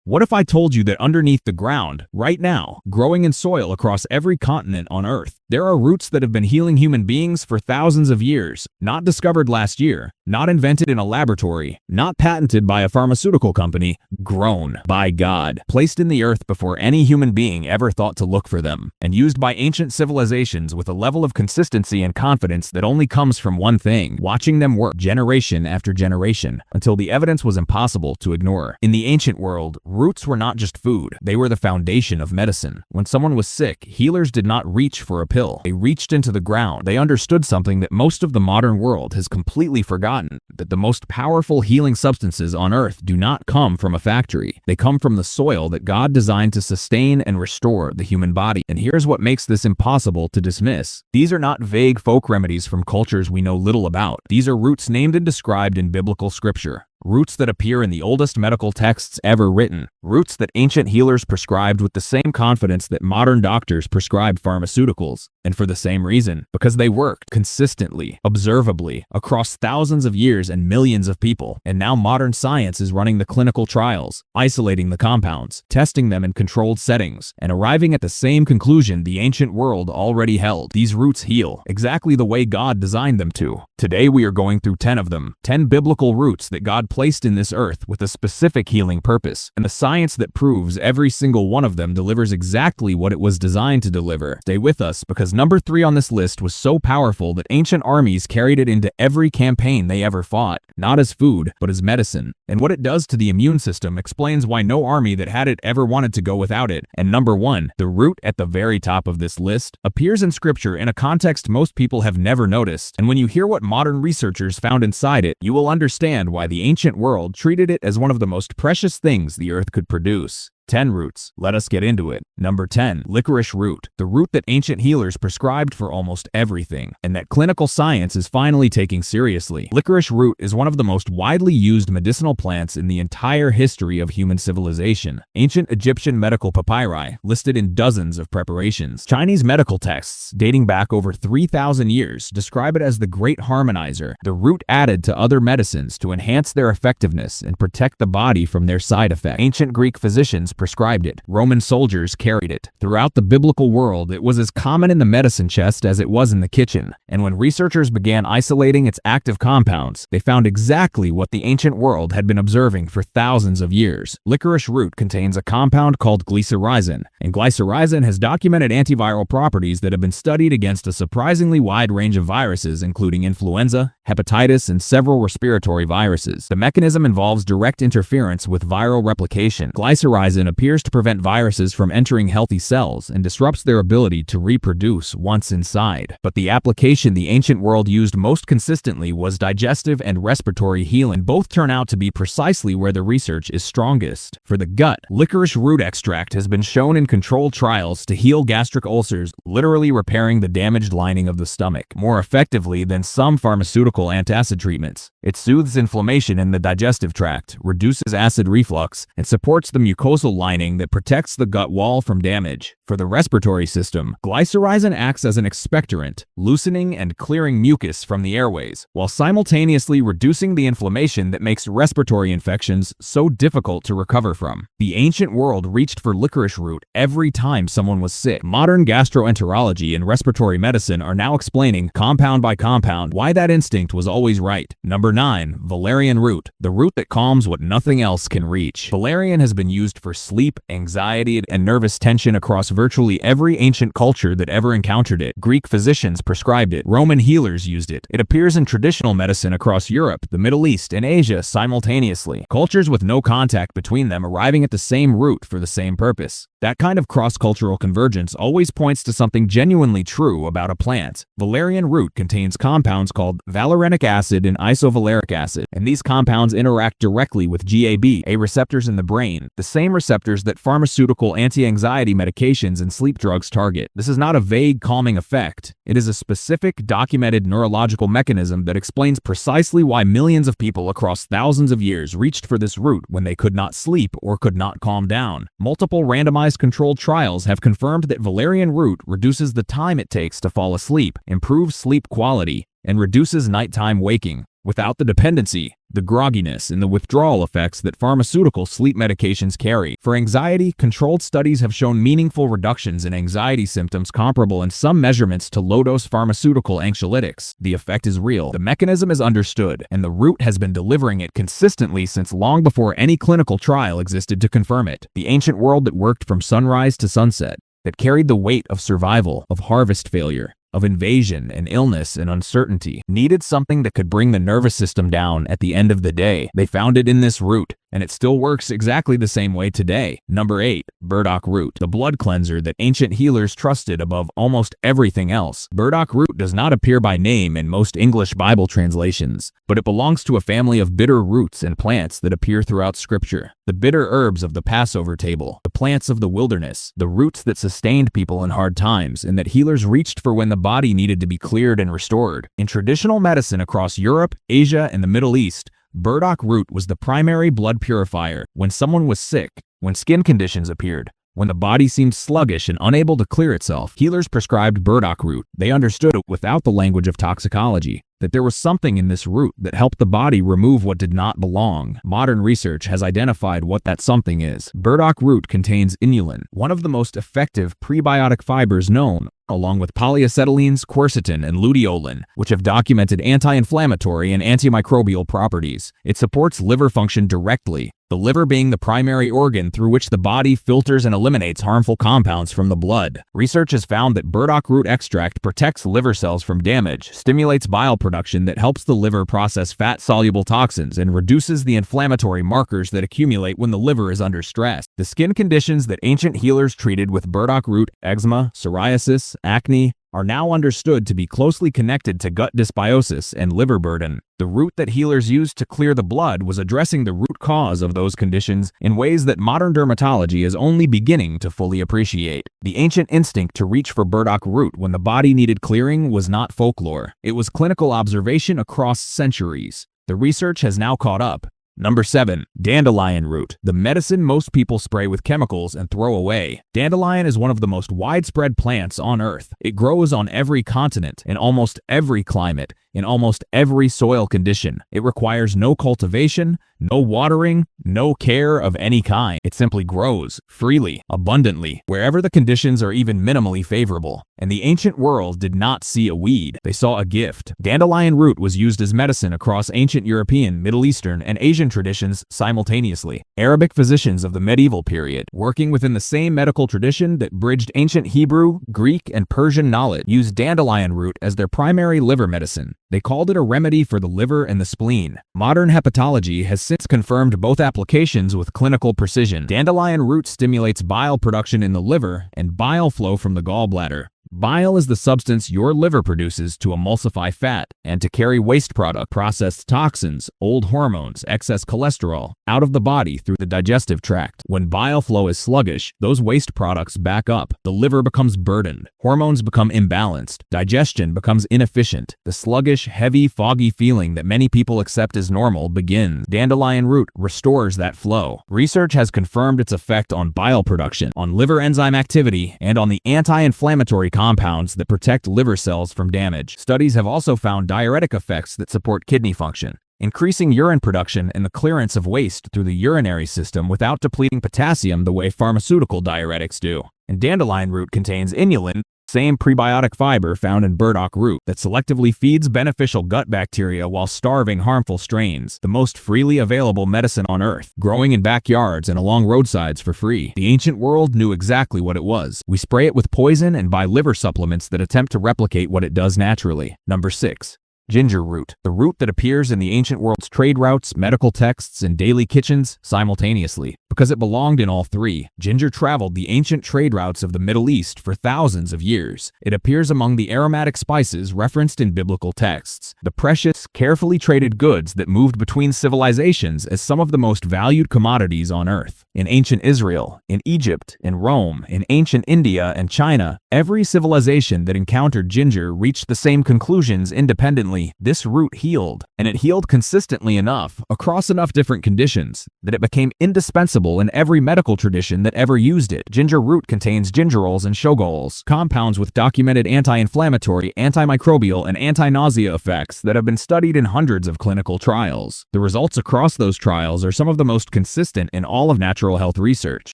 What if I told you that underneath the ground, right now, growing in soil across every continent on Earth, there are roots that have been healing human beings for thousands of years, not discovered last year, not invented in a laboratory, not patented by a pharmaceutical company, grown by God, placed in the earth before any human being ever thought to look for them, and used by ancient civilizations with a level of consistency and confidence that only comes from one thing: watching them work generation after generation, until the evidence was impossible to ignore. In the ancient world, roots were not just food, they were the foundation of medicine. When someone was sick, healers did not reach for a pill. They reached into the ground. They understood something that most of the modern world has completely forgotten, that the most powerful healing substances on earth do not come from a factory. They come from the soil that God designed to sustain and restore the human body. And here's what makes this impossible to dismiss. These are not vague folk remedies from cultures we know little about. These are roots named and described in biblical scripture. Roots that appear in the oldest medical texts ever written. Roots that ancient healers prescribed with the same confidence that modern doctors prescribe pharmaceuticals. And for the same reason, because they worked consistently, observably, across thousands of years and millions of people. And now modern science is running the clinical trials, isolating the compounds, testing them in controlled settings, and arriving at the same conclusion the ancient world already held. These roots heal exactly the way God designed them to. Today we are going through 10 of them, 10 biblical roots that God placed in this earth with a specific healing purpose, and the science that proves every single one of them delivers exactly what it was designed to deliver. Stay with us, because number 3 on this list was so powerful that ancient armies carried it into every campaign they ever fought, not as food, but as medicine. And what it does to the immune system explains why no army that had it ever wanted to go without it. And number 1, the root at the very top of this list, appears in scripture in a context most people have never noticed. And when you hear what modern researchers found inside it, you will understand why the ancient world treated it as one of the most precious things the earth could produce. 10 roots. Let us get into it. Number 10, licorice root, the root that ancient healers prescribed for almost everything, and that clinical science is finally taking seriously. Licorice root is one of the most widely used medicinal plants in the entire history of human civilization. Ancient Egyptian medical papyri listed in dozens of preparations. Chinese medical texts dating back over 3,000 years describe it as the great harmonizer, the root added to other medicines to enhance their effectiveness and protect the body from their side effects. Ancient Greek physicians prescribed it. Roman soldiers carried it. Throughout the biblical world, it was as common in the medicine chest as it was in the kitchen. And when researchers began isolating its active compounds, they found exactly what the ancient world had been observing for thousands of years. Licorice root contains a compound called glycyrrhizin, and glycyrrhizin has documented antiviral properties that have been studied against a surprisingly wide range of viruses, including influenza, hepatitis, and several respiratory viruses. The mechanism involves direct interference with viral replication. Glycyrrhizin appears to prevent viruses from entering healthy cells and disrupts their ability to reproduce once inside. But the application the ancient world used most consistently was digestive and respiratory healing. Both turn out to be precisely where the research is strongest. For the gut, licorice root extract has been shown in controlled trials to heal gastric ulcers, literally repairing the damaged lining of the stomach more effectively than some pharmaceutical antacid treatments. It soothes inflammation in the digestive tract, reduces acid reflux, and supports the mucosal lining that protects the gut wall from damage. For the respiratory system, glycyrrhizin acts as an expectorant, loosening and clearing mucus from the airways, while simultaneously reducing the inflammation that makes respiratory infections so difficult to recover from. The ancient world reached for licorice root every time someone was sick. Modern gastroenterology and respiratory medicine are now explaining, compound by compound, why that instinct was always right. Number 9, valerian root, the root that calms what nothing else can reach. Valerian has been used for sleep, anxiety, and nervous tension across virtually every ancient culture that ever encountered it. Greek physicians prescribed it. Roman healers used it. It appears in traditional medicine across Europe, the Middle East, and Asia simultaneously. Cultures with no contact between them arriving at the same root for the same purpose. That kind of cross-cultural convergence always points to something genuinely true about a plant. Valerian root contains compounds called valerianic acid and isovaleric acid, and these compounds interact directly with GABA receptors in the brain, the same receptors that pharmaceutical anti-anxiety medications and sleep drugs target. This is not a vague calming effect. It is a specific, documented neurological mechanism that explains precisely why millions of people across thousands of years reached for this root when they could not sleep or could not calm down. Multiple randomized controlled trials have confirmed that valerian root reduces the time it takes to fall asleep, improves sleep quality, and reduces nighttime waking. without the dependency, the grogginess, and the withdrawal effects that pharmaceutical sleep medications carry. For anxiety, controlled studies have shown meaningful reductions in anxiety symptoms comparable in some measurements to low-dose pharmaceutical anxiolytics. The effect is real, the mechanism is understood, and the root has been delivering it consistently since long before any clinical trial existed to confirm it. The ancient world that worked from sunrise to sunset, that carried the weight of survival, of harvest failure, of invasion and illness and uncertainty, needed something that could bring the nervous system down at the end of the day. They found it in this root, and it still works exactly the same way today. Number 8. Burdock root, the blood cleanser that ancient healers trusted above almost everything else. Burdock root does not appear by name in most English Bible translations, but it belongs to a family of bitter roots and plants that appear throughout Scripture. The bitter herbs of the Passover table, the plants of the wilderness, the roots that sustained people in hard times and that healers reached for when the body needed to be cleared and restored. In traditional medicine across Europe, Asia, and the Middle East, burdock root was the primary blood purifier. When someone was sick, when skin conditions appeared, when the body seemed sluggish and unable to clear itself, healers prescribed burdock root. They understood, without the language of toxicology, that there was something in this root that helped the body remove what did not belong. Modern research has identified what that something is. Burdock root contains inulin, one of the most effective prebiotic fibers known, along with polyacetylenes, quercetin, and luteolin, which have documented anti-inflammatory and antimicrobial properties. It supports liver function directly, the liver being the primary organ through which the body filters and eliminates harmful compounds from the blood. Research has found that burdock root extract protects liver cells from damage, stimulates bile production that helps the liver process fat-soluble toxins, and reduces the inflammatory markers that accumulate when the liver is under stress. The skin conditions that ancient healers treated with burdock root, eczema, psoriasis, acne, are now understood to be closely connected to gut dysbiosis and liver burden. The root that healers used to clear the blood was addressing the root cause of those conditions in ways that modern dermatology is only beginning to fully appreciate. The ancient instinct to reach for burdock root when the body needed clearing was not folklore. It was clinical observation across centuries. The research has now caught up. Number 7. Dandelion root, the medicine most people spray with chemicals and throw away. Dandelion is one of the most widespread plants on Earth. It grows on every continent, in almost every climate, in almost every soil condition. It requires no cultivation, no watering, no care of any kind. It simply grows, freely, abundantly, wherever the conditions are even minimally favorable. And the ancient world did not see a weed. They saw a gift. Dandelion root was used as medicine across ancient European, Middle Eastern, and Asian traditions simultaneously. Arabic physicians of the medieval period, working within the same medical tradition that bridged ancient Hebrew, Greek, and Persian knowledge, used dandelion root as their primary liver medicine. They called it a remedy for the liver and the spleen. Modern hepatology has since confirmed both applications with clinical precision. Dandelion root stimulates bile production in the liver and bile flow from the gallbladder. Bile is the substance your liver produces to emulsify fat and to carry waste product, processed toxins, old hormones, excess cholesterol, out of the body through the digestive tract. When bile flow is sluggish, those waste products back up. The liver becomes burdened. Hormones become imbalanced. Digestion becomes inefficient. The sluggish, heavy, foggy feeling that many people accept as normal begins. Dandelion root restores that flow. Research has confirmed its effect on bile production, on liver enzyme activity, and on the anti-inflammatory compounds that protect liver cells from damage. Studies have also found diuretic effects that support kidney function, increasing urine production and the clearance of waste through the urinary system without depleting potassium the way pharmaceutical diuretics do. And dandelion root contains inulin, same prebiotic fiber found in burdock root, that selectively feeds beneficial gut bacteria while starving harmful strains. The most freely available medicine on Earth, growing in backyards and along roadsides for free. The ancient world knew exactly what it was. We spray it with poison and buy liver supplements that attempt to replicate what it does naturally. Number 6. Ginger root, the root that appears in the ancient world's trade routes, medical texts, and daily kitchens simultaneously. Because it belonged in all three, ginger traveled the ancient trade routes of the Middle East for thousands of years. It appears among the aromatic spices referenced in biblical texts, the precious, carefully traded goods that moved between civilizations as some of the most valued commodities on Earth. In ancient Israel, in Egypt, in Rome, in ancient India and China, every civilization that encountered ginger reached the same conclusions independently Importantly, this root healed, and it healed consistently enough across enough different conditions that it became indispensable in every medical tradition that ever used it. Ginger root contains gingerols and shogols, compounds with documented anti-inflammatory, antimicrobial, and anti-nausea effects that have been studied in hundreds of clinical trials. The results across those trials are some of the most consistent in all of natural health research.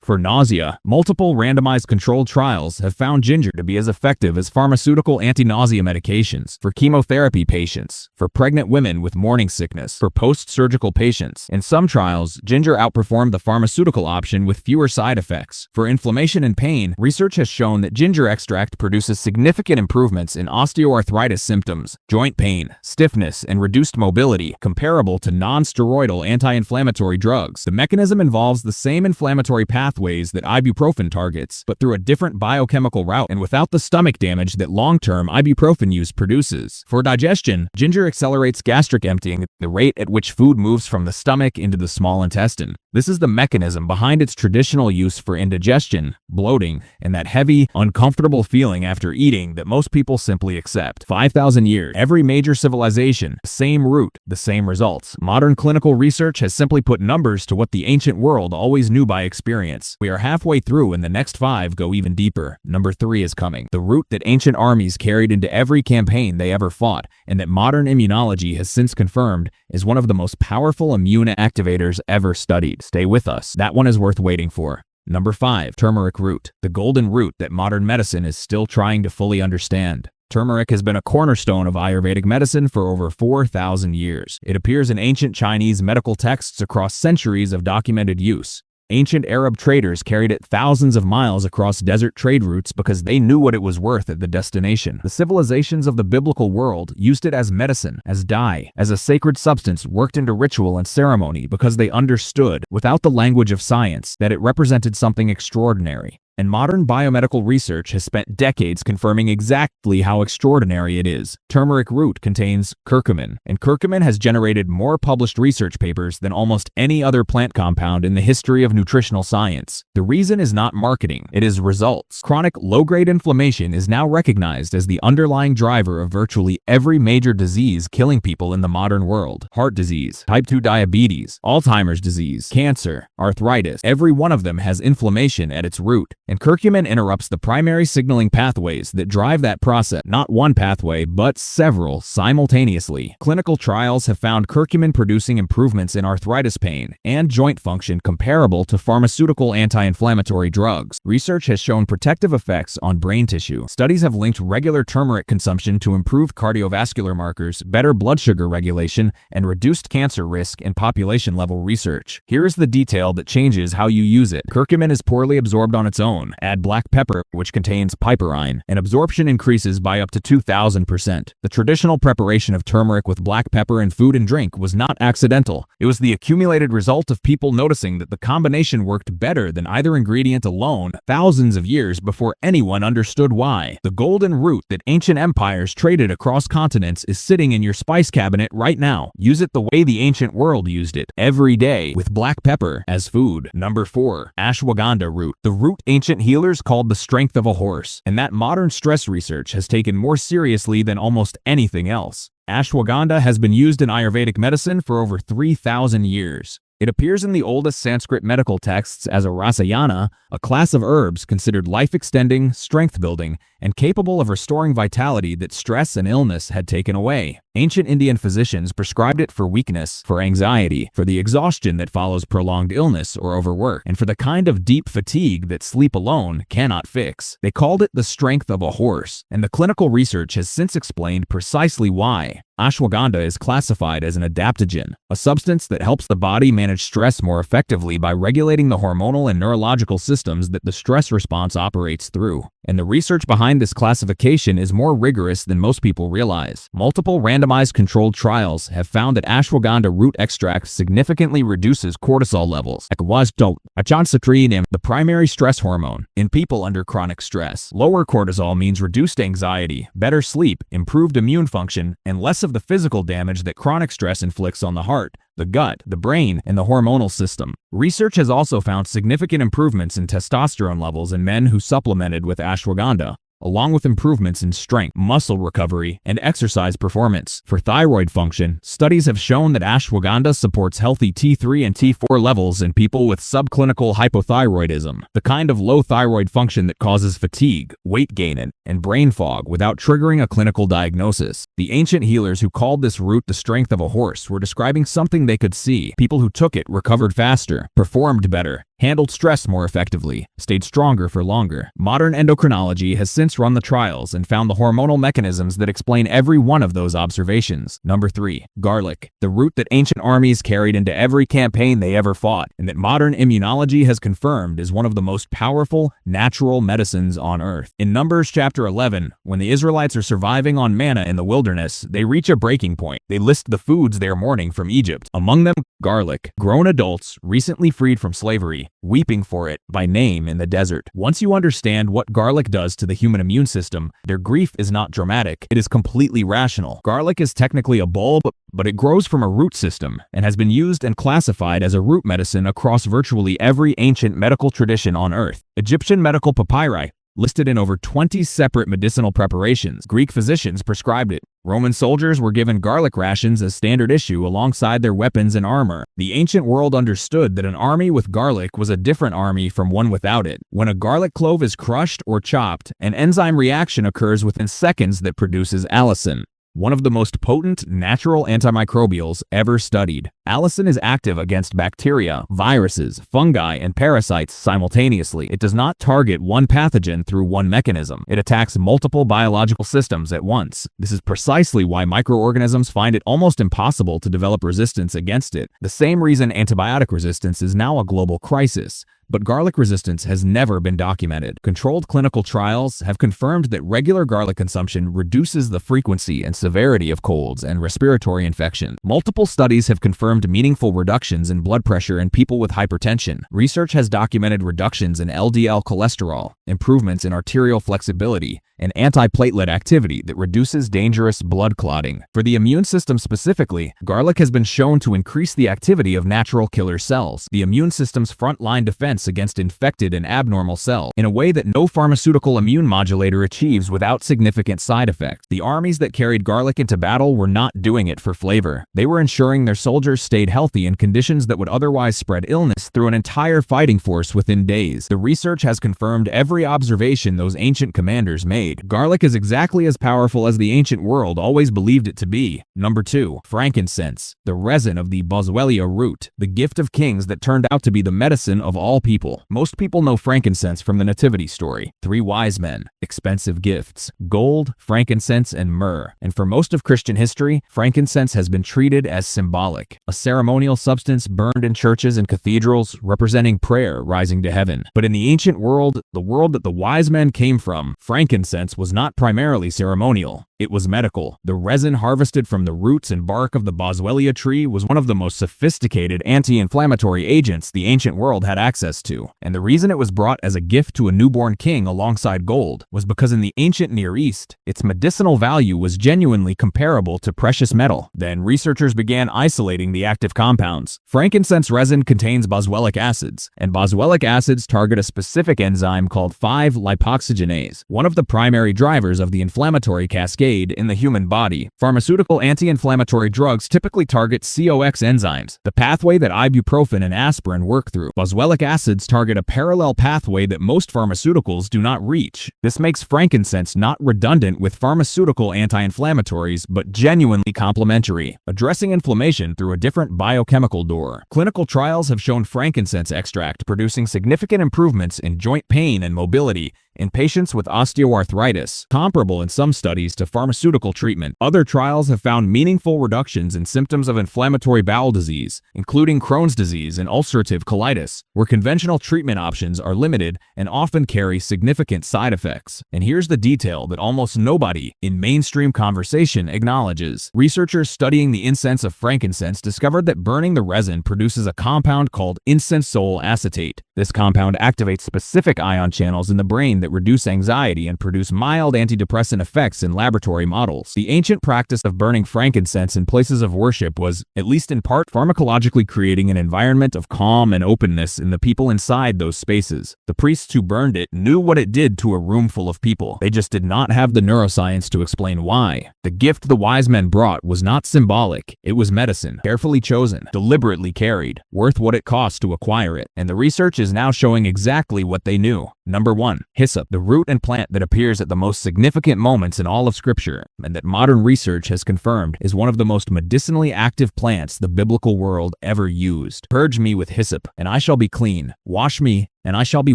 For nausea, multiple randomized controlled trials have found ginger to be as effective as pharmaceutical anti-nausea medications. For chemotherapy patients, for pregnant women with morning sickness, for post-surgical patients. In some trials, ginger outperformed the pharmaceutical option with fewer side effects. For inflammation and pain, research has shown that ginger extract produces significant improvements in osteoarthritis symptoms, joint pain, stiffness, and reduced mobility, comparable to non-steroidal anti-inflammatory drugs. The mechanism involves the same inflammatory pathways that ibuprofen targets, but through a different biochemical route and without the stomach damage that long-term ibuprofen use produces. For digestion, ginger accelerates gastric emptying, the rate at which food moves from the stomach into the small intestine. This is the mechanism behind its traditional use for indigestion, bloating, and that heavy, uncomfortable feeling after eating that most people simply accept. 5,000 years, every major civilization, same root, the same results. Modern clinical research has simply put numbers to what the ancient world always knew by experience. We are halfway through and the next 5 go even deeper. Number 3 is coming. The root that ancient armies carried into every campaign they ever fought, and that modern immunology has since confirmed is one of the most powerful immune activators ever studied. Stay with us. That one is worth waiting for. Number 5. Turmeric root. The golden root that modern medicine is still trying to fully understand. Turmeric has been a cornerstone of Ayurvedic medicine for over 4,000 years. It appears in ancient Chinese medical texts across centuries of documented use. Ancient Arab traders carried it thousands of miles across desert trade routes because they knew what it was worth at the destination. The civilizations of the biblical world used it as medicine, as dye, as a sacred substance worked into ritual and ceremony because they understood, without the language of science, that it represented something extraordinary. And modern biomedical research has spent decades confirming exactly how extraordinary it is. Turmeric root contains curcumin, and curcumin has generated more published research papers than almost any other plant compound in the history of nutritional science. The reason is not marketing, it is results. Chronic low-grade inflammation is now recognized as the underlying driver of virtually every major disease killing people in the modern world. Heart disease, type 2 diabetes, Alzheimer's disease, cancer, arthritis, every one of them has inflammation at its root. And curcumin interrupts the primary signaling pathways that drive that process, not one pathway, but several simultaneously. Clinical trials have found curcumin producing improvements in arthritis pain and joint function comparable to pharmaceutical anti-inflammatory drugs. Research has shown protective effects on brain tissue. Studies have linked regular turmeric consumption to improved cardiovascular markers, better blood sugar regulation, and reduced cancer risk in population-level research. Here is the detail that changes how you use it. Curcumin is poorly absorbed on its own. Add black pepper, which contains piperine, and absorption increases by up to 2,000%. The traditional preparation of turmeric with black pepper in food and drink was not accidental. It was the accumulated result of people noticing that the combination worked better than either ingredient alone thousands of years before anyone understood why. The golden root that ancient empires traded across continents is sitting in your spice cabinet right now. Use it the way the ancient world used it, every day, with black pepper as food. Number 4. Ashwagandha root. The root ancient healers called the strength of a horse, and that modern stress research has taken more seriously than almost anything else. Ashwagandha has been used in Ayurvedic medicine for over 3,000 years. It appears in the oldest Sanskrit medical texts as a rasayana, a class of herbs considered life-extending, strength-building, and capable of restoring vitality that stress and illness had taken away. Ancient Indian physicians prescribed it for weakness, for anxiety, for the exhaustion that follows prolonged illness or overwork, and for the kind of deep fatigue that sleep alone cannot fix. They called it the strength of a horse, and the clinical research has since explained precisely why. Ashwagandha is classified as an adaptogen, a substance that helps the body manage stress more effectively by regulating the hormonal and neurological systems that the stress response operates through. And the research behind this classification is more rigorous than most people realize. Multiple randomized controlled trials have found that ashwagandha root extract significantly reduces cortisol levels, the primary stress hormone, in people under chronic stress. Lower cortisol means reduced anxiety, better sleep, improved immune function, and less of the physical damage that chronic stress inflicts on the heart, the gut, the brain, and the hormonal system. Research has also found significant improvements in testosterone levels in men who supplemented with ashwagandha, along with improvements in strength, muscle recovery, and exercise performance. For thyroid function, studies have shown that ashwagandha supports healthy T3 and T4 levels in people with subclinical hypothyroidism, the kind of low thyroid function that causes fatigue, weight gain, and brain fog without triggering a clinical diagnosis. The ancient healers who called this root the strength of a horse were describing something they could see. People who took it recovered faster, performed better, handled stress more effectively, stayed stronger for longer. Modern endocrinology has since run the trials and found the hormonal mechanisms that explain every one of those observations. Number 3. Garlic, the root that ancient armies carried into every campaign they ever fought, and that modern immunology has confirmed is one of the most powerful natural medicines on earth. In Numbers chapter 11, when the Israelites are surviving on manna in the wilderness, they reach a breaking point. They list the foods they are mourning from Egypt. Among them, garlic. Grown adults, recently freed from slavery, weeping for it by name in the desert. Once you understand what garlic does to the human immune system, their grief is not dramatic, it is completely rational. Garlic is technically a bulb, but it grows from a root system and has been used and classified as a root medicine across virtually every ancient medical tradition on earth. Egyptian medical papyri listed in over 20 separate medicinal preparations. Greek physicians prescribed it. Roman soldiers were given garlic rations as standard issue alongside their weapons and armor. The ancient world understood that an army with garlic was a different army from one without it. When a garlic clove is crushed or chopped, an enzyme reaction occurs within seconds that produces allicin, one of the most potent natural antimicrobials ever studied. Allicin is active against bacteria, viruses, fungi, and parasites simultaneously. It does not target one pathogen through one mechanism. It attacks multiple biological systems at once. This is precisely why microorganisms find it almost impossible to develop resistance against it. The same reason antibiotic resistance is now a global crisis. But garlic resistance has never been documented. Controlled clinical trials have confirmed that regular garlic consumption reduces the frequency and severity of colds and respiratory infections. Multiple studies have confirmed meaningful reductions in blood pressure in people with hypertension. Research has documented reductions in LDL cholesterol, improvements in arterial flexibility, and antiplatelet activity that reduces dangerous blood clotting. For the immune system specifically, garlic has been shown to increase the activity of natural killer cells, the immune system's frontline defense against infected and abnormal cells, in a way that no pharmaceutical immune modulator achieves without significant side effects. The armies that carried garlic into battle were not doing it for flavor. They were ensuring their soldiers stayed healthy in conditions that would otherwise spread illness through an entire fighting force within days. The research has confirmed every observation those ancient commanders made. Garlic is exactly as powerful as the ancient world always believed it to be. Number 2. Frankincense, the resin of the boswellia root, the gift of kings that turned out to be the medicine of all people. Most people know frankincense from the nativity story. 3 wise men, expensive gifts, gold, frankincense, and myrrh. And for most of Christian history, frankincense has been treated as symbolic, a ceremonial substance burned in churches and cathedrals representing prayer rising to heaven. But in the ancient world, the world that the wise men came from, frankincense was not primarily ceremonial. It was medical. The resin harvested from the roots and bark of the boswellia tree was one of the most sophisticated anti-inflammatory agents the ancient world had access to. And the reason it was brought as a gift to a newborn king alongside gold was because in the ancient Near East, its medicinal value was genuinely comparable to precious metal. Then researchers began isolating the active compounds. Frankincense resin contains boswellic acids, and boswellic acids target a specific enzyme called 5-lipoxygenase, one of the primary drivers of the inflammatory cascade in the human body. Pharmaceutical anti-inflammatory drugs typically target COX enzymes, the pathway that ibuprofen and aspirin work through. Boswellic acids target a parallel pathway that most pharmaceuticals do not reach. This makes frankincense not redundant with pharmaceutical anti-inflammatories, but genuinely complementary, addressing inflammation through a different biochemical door. Clinical trials have shown frankincense extract producing significant improvements in joint pain and mobility in patients with osteoarthritis, comparable in some studies to pharmaceutical treatment. Other trials have found meaningful reductions in symptoms of inflammatory bowel disease, including Crohn's disease and ulcerative colitis, where conventional treatment options are limited and often carry significant side effects. And here's the detail that almost nobody in mainstream conversation acknowledges. Researchers studying the incense of frankincense discovered that burning the resin produces a compound called incensol acetate. This compound activates specific ion channels in the brain that that reduce anxiety and produce mild antidepressant effects in laboratory models. The ancient practice of burning frankincense in places of worship was, at least in part, pharmacologically creating an environment of calm and openness in the people inside those spaces. The priests who burned it knew what it did to a room full of people. They just did not have the neuroscience to explain why. The gift the wise men brought was not symbolic. It was medicine, carefully chosen, deliberately carried, worth what it cost to acquire it. And the research is now showing exactly what they knew. Number 1. Hyssop, the root and plant that appears at the most significant moments in all of Scripture, and that modern research has confirmed is one of the most medicinally active plants the biblical world ever used. Purge me with hyssop, and I shall be clean. Wash me, and I shall be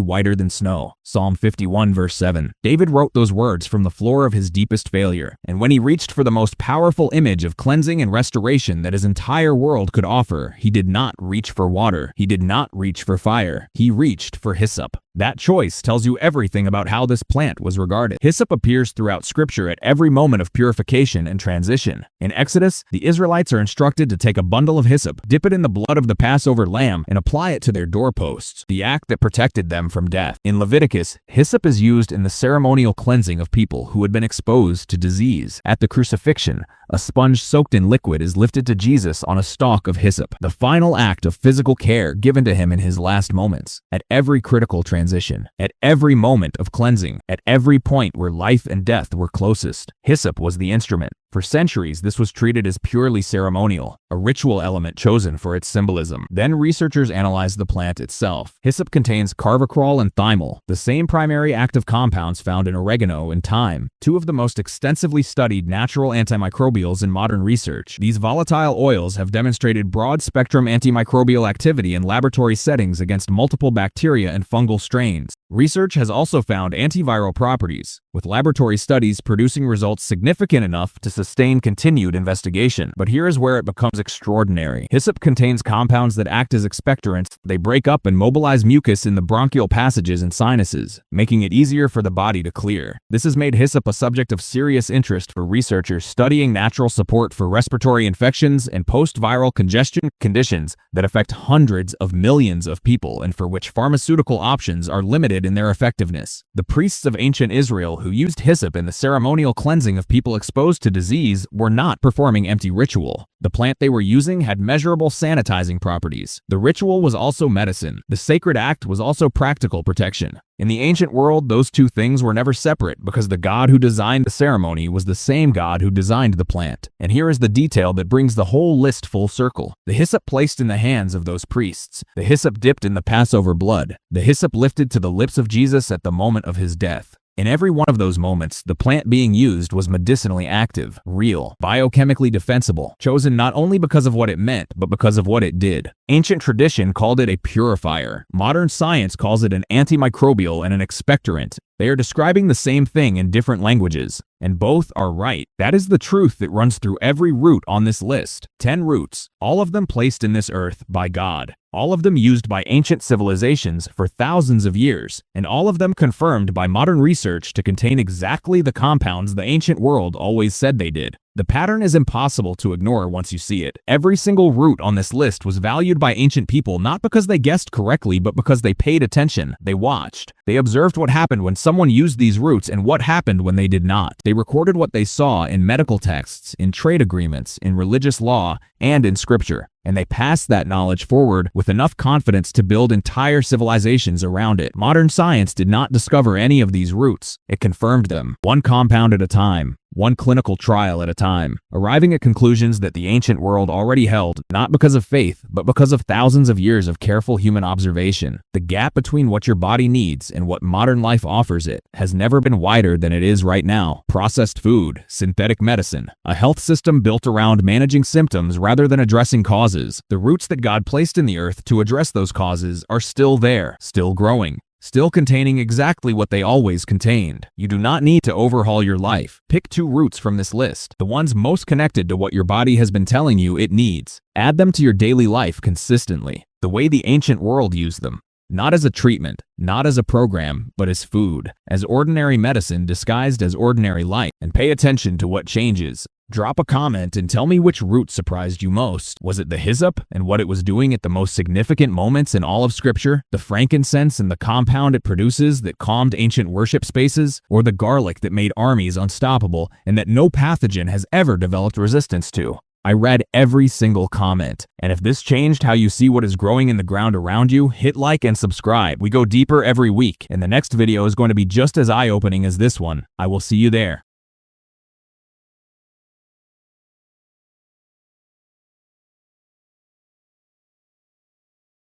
whiter than snow. Psalm 51 verse 7. David wrote those words from the floor of his deepest failure, and when he reached for the most powerful image of cleansing and restoration that his entire world could offer, he did not reach for water. He did not reach for fire. He reached for hyssop. That choice tells you everything about how this plant was regarded. Hyssop appears throughout Scripture at every moment of purification and transition. In Exodus, the Israelites are instructed to take a bundle of hyssop, dip it in the blood of the Passover lamb, and apply it to their doorposts, the act that protected them from death. In Leviticus, hyssop is used in the ceremonial cleansing of people who had been exposed to disease. At the crucifixion, a sponge soaked in liquid is lifted to Jesus on a stalk of hyssop, the final act of physical care given to him in his last moments. At every critical transition, at every moment of cleansing, at every point where life and death were closest, hyssop was the instrument. For centuries, this was treated as purely ceremonial, a ritual element chosen for its symbolism. Then researchers analyzed the plant itself. Hyssop contains carvacrol and thymol, the same primary active compounds found in oregano and thyme, two of the most extensively studied natural antimicrobials in modern research. These volatile oils have demonstrated broad-spectrum antimicrobial activity in laboratory settings against multiple bacteria and fungal strains. Research has also found antiviral properties, with laboratory studies producing results significant enough to sustain continued investigation. But here is where it becomes extraordinary. Hyssop contains compounds that act as expectorants. They break up and mobilize mucus in the bronchial passages and sinuses, making it easier for the body to clear. This has made hyssop a subject of serious interest for researchers studying natural support for respiratory infections and post-viral congestion conditions that affect hundreds of millions of people and for which pharmaceutical options are limited in their effectiveness. The priests of ancient Israel who used hyssop in the ceremonial cleansing of people exposed to disease were not performing empty ritual. The plant they were using had measurable sanitizing properties. The ritual was also medicine. The sacred act was also practical protection. In the ancient world, those two things were never separate because the God who designed the ceremony was the same God who designed the plant. And here is the detail that brings the whole list full circle. The hyssop placed in the hands of those priests. The hyssop dipped in the Passover blood. The hyssop lifted to the lips of Jesus at the moment of his death. In every one of those moments, the plant being used was medicinally active, real, biochemically defensible, chosen not only because of what it meant, but because of what it did. Ancient tradition called it a purifier. Modern science calls it an antimicrobial and an expectorant. They are describing the same thing in different languages, and both are right. That is the truth that runs through every root on this list. 10 roots, all of them placed in this earth by God. All of them used by ancient civilizations for thousands of years, and all of them confirmed by modern research to contain exactly the compounds the ancient world always said they did. The pattern is impossible to ignore once you see it. Every single root on this list was valued by ancient people not because they guessed correctly, but because they paid attention. They watched. They observed what happened when someone used these roots and what happened when they did not. They recorded what they saw in medical texts, in trade agreements, in religious law, and in scripture. And they passed that knowledge forward with enough confidence to build entire civilizations around it. Modern science did not discover any of these roots. It confirmed them, one compound at a time, one clinical trial at a time, arriving at conclusions that the ancient world already held, not because of faith, but because of thousands of years of careful human observation. The gap between what your body needs and what modern life offers it has never been wider than it is right now. Processed food, synthetic medicine, a health system built around managing symptoms rather than addressing causes. The roots that God placed in the earth to address those causes are still there, still growing, still containing exactly what they always contained. You do not need to overhaul your life. Pick 2 roots from this list, the ones most connected to what your body has been telling you it needs. Add them to your daily life consistently, the way the ancient world used them. Not as a treatment, not as a program, but as food, as ordinary medicine disguised as ordinary life. And pay attention to what changes. Drop a comment and tell me which root surprised you most. Was it the hyssop and what it was doing at the most significant moments in all of Scripture? The frankincense and the compound it produces that calmed ancient worship spaces? Or the garlic that made armies unstoppable and that no pathogen has ever developed resistance to? I read every single comment, and if this changed how you see what is growing in the ground around you, hit like and subscribe. We go deeper every week, and the next video is going to be just as eye-opening as this one. I will see you there.